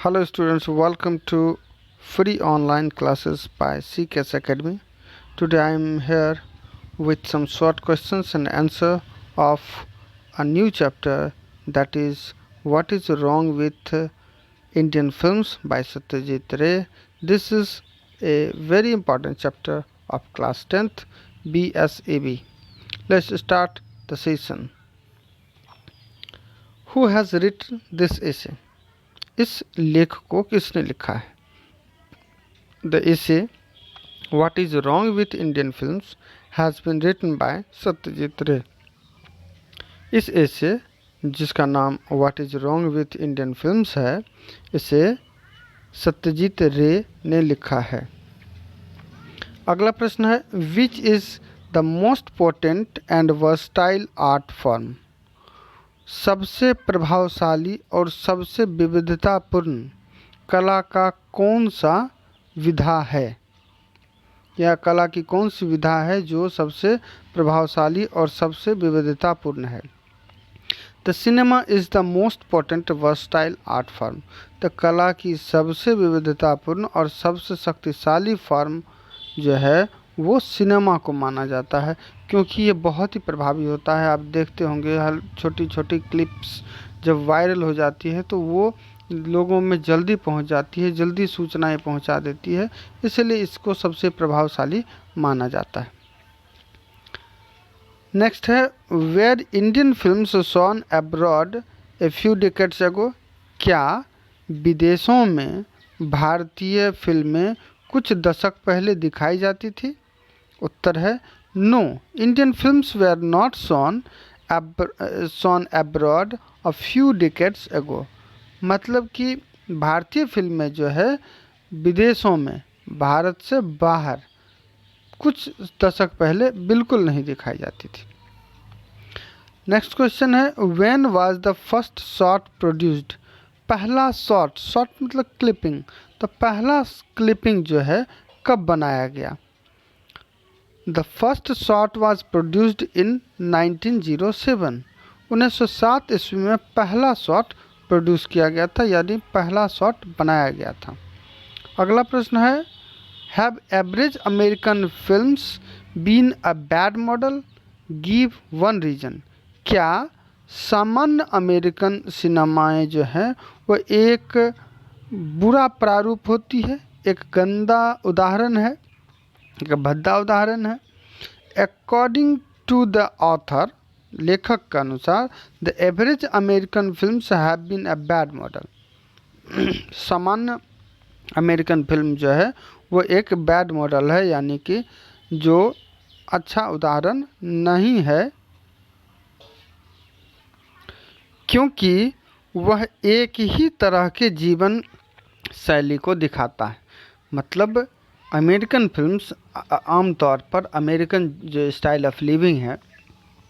Hello students, welcome to free online classes by CKS Academy. Today I am here with some short questions and answer of a new chapter, that is what is wrong with Indian films by Satyajit Ray. This is a very important chapter of class 10th BSAB. Let's start the session. Who has written this essay? इस लेख को किसने लिखा है? The essay What is Wrong with Indian Films has been written by Satyajit Ray. इस essay जिसका नाम What is Wrong with Indian Films है, इसे सत्यजीत रे ने लिखा है. अगला प्रश्न है Which is the most potent and versatile art form? सबसे प्रभावशाली और सबसे विविधतापूर्ण कला का कौन सा विधा है, या कला की कौन सी विधा है जो सबसे प्रभावशाली और सबसे विविधतापूर्ण है? The cinema is the most potent versatile art form. तो कला की सबसे विविधतापूर्ण और सबसे शक्तिशाली फॉर्म जो है वो सिनेमा को माना जाता है, क्योंकि ये बहुत ही प्रभावी होता है. आप देखते होंगे हर छोटी छोटी क्लिप्स जब वायरल हो जाती है तो वो लोगों में जल्दी पहुंच जाती है, जल्दी सूचनाएं पहुंचा देती है, इसलिए इसको सबसे प्रभावशाली माना जाता है. नेक्स्ट है were Indian films shown abroad a few decades ago. क्या विदेशों में भारतीय फिल्में कुछ दशक पहले दिखाई जाती थी? उत्तर है no, Indian films were not shown abroad a few decades ago. मतलब कि भारतीय फिल्में जो है विदेशों में भारत से बाहर कुछ दशक पहले बिल्कुल नहीं दिखाई जाती थी. नेक्स्ट क्वेश्चन है when was the first shot produced. पहला शॉट मतलब क्लिपिंग, तो पहला क्लिपिंग जो है कब बनाया गया? The first shot was produced in 1907. 1907 ईस्वी में पहला शॉट प्रोड्यूस किया गया था, यानी पहला शॉट बनाया गया था. अगला प्रश्न है have average American films been a bad model? Give one reason. क्या सामान्य अमेरिकन सिनेमाएं जो हैं वो एक बुरा प्रारूप होती है, एक गंदा उदाहरण है, एक भद्दा उदाहरण है? अकॉर्डिंग टू द ऑथर, लेखक के अनुसार, the average American films have been a bad model. सामान्य अमेरिकन फिल्म जो है वो एक बैड मॉडल है, यानी कि जो अच्छा उदाहरण नहीं है, क्योंकि वह एक ही तरह के जीवन शैली को दिखाता है. मतलब अमेरिकन फिल्म्स आमतौर पर अमेरिकन जो स्टाइल ऑफ लिविंग है,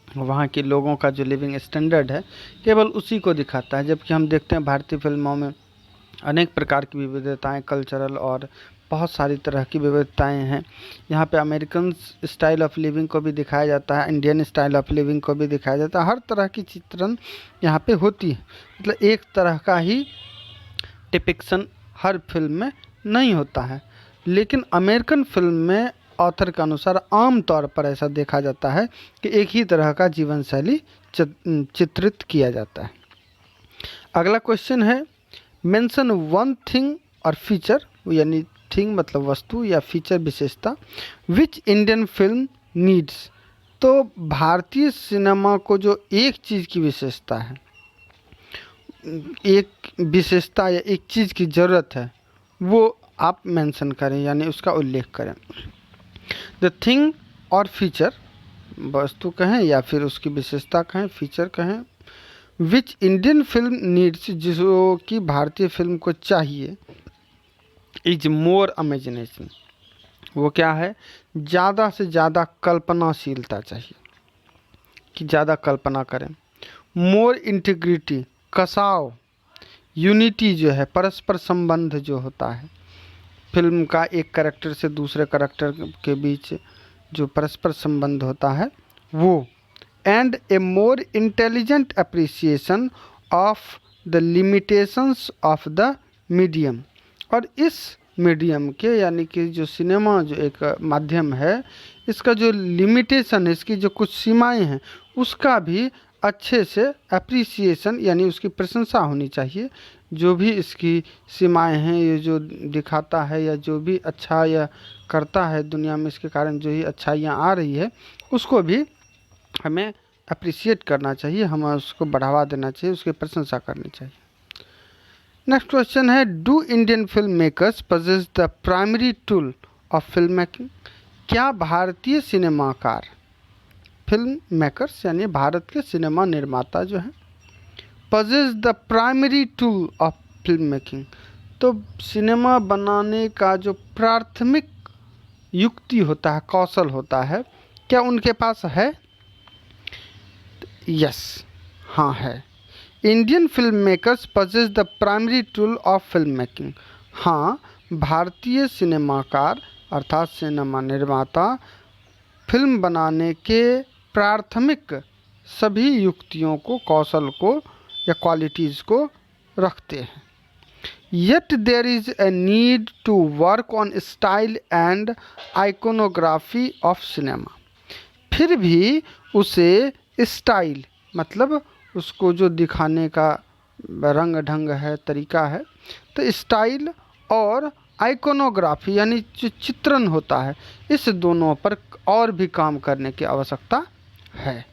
वहाँ के लोगों का जो लिविंग स्टैंडर्ड है, केवल उसी को दिखाता है. जबकि हम देखते हैं भारतीय फिल्मों में अनेक प्रकार की विविधताएं, कल्चरल और बहुत सारी तरह की विविधताएं हैं. यहाँ पे अमेरिकन स्टाइल ऑफ लिविंग को भी दिखाया जाता है, इंडियन स्टाइल ऑफ लिविंग को भी दिखाया जाता है. हर तरह की चित्रण यहाँ पे होती है. मतलब एक तरह का ही डिपिक्शन हर फिल्म में नहीं होता है. लेकिन अमेरिकन फिल्म में ऑथर के अनुसार आम तौर पर ऐसा देखा जाता है कि एक ही तरह का जीवन शैली चित्रित किया जाता है. अगला क्वेश्चन है मेंशन वन थिंग और फीचर, यानी थिंग मतलब वस्तु या फीचर विशेषता, विच इंडियन फिल्म नीड्स. तो भारतीय सिनेमा को जो एक चीज़ की विशेषता है, एक विशेषता या एक चीज़ की ज़रूरत है, वो आप मेंशन करें, यानी उसका उल्लेख करें. द थिंग और फीचर, वस्तु कहें या फिर उसकी विशेषता कहें, फीचर कहें. विच इंडियन फिल्म नीड्स, जिसको कि भारतीय फिल्म को चाहिए, इज मोर इमेजिनेशन. वो क्या है? ज़्यादा से ज़्यादा कल्पनाशीलता चाहिए, कि ज़्यादा कल्पना करें. मोर इंटीग्रिटी, कसाव. यूनिटी जो है, परस्पर संबंध जो होता है फिल्म का, एक करैक्टर से दूसरे करैक्टर के बीच जो परस्पर संबंध होता है वो. And A more intelligent appreciation of the limitations of the medium, और इस मीडियम के यानी कि जो सिनेमा जो एक माध्यम है, इसका जो लिमिटेशन है, इसकी जो कुछ सीमाएं हैं, उसका भी अच्छे से अप्रिसिएशन यानी उसकी प्रशंसा होनी चाहिए। जो भी इसकी सीमाएं हैं, ये जो दिखाता है या जो भी अच्छा या करता है दुनिया में, इसके कारण जो ही अच्छाइयाँ आ रही है, उसको भी हमें अप्रिशिएट करना चाहिए, हमें उसको बढ़ावा देना चाहिए, उसकी प्रशंसा करनी चाहिए। नेक्स्ट क्वेश्चन है, do Indian film makers possess the primary tool of film making? क्या भारतीय सिनेमाकार, फिल्म मेकर्स यानी भारत के सिनेमा निर्माता जो हैं, possess the primary tool of film making, तो सिनेमा बनाने का जो प्राथमिक युक्ति होता है, कौशल होता है, क्या उनके पास है? यस, हाँ है। Indian film makers possess the primary tool of film making. हाँ, भारतीय सिनेमाकार अर्थात सिनेमा निर्माता फिल्म बनाने के प्राथमिक सभी युक्तियों को, कौशल को या क्वालिटीज़ को रखते हैं। Yet there is a need to work on style and iconography of cinema. फिर भी उसे स्टाइल मतलब उसको जो दिखाने का रंग ढंग है, तरीका है, तो स्टाइल और आइकोनोग्राफी यानी जो चित्रण होता है, इस दोनों पर और भी काम करने की आवश्यकता है।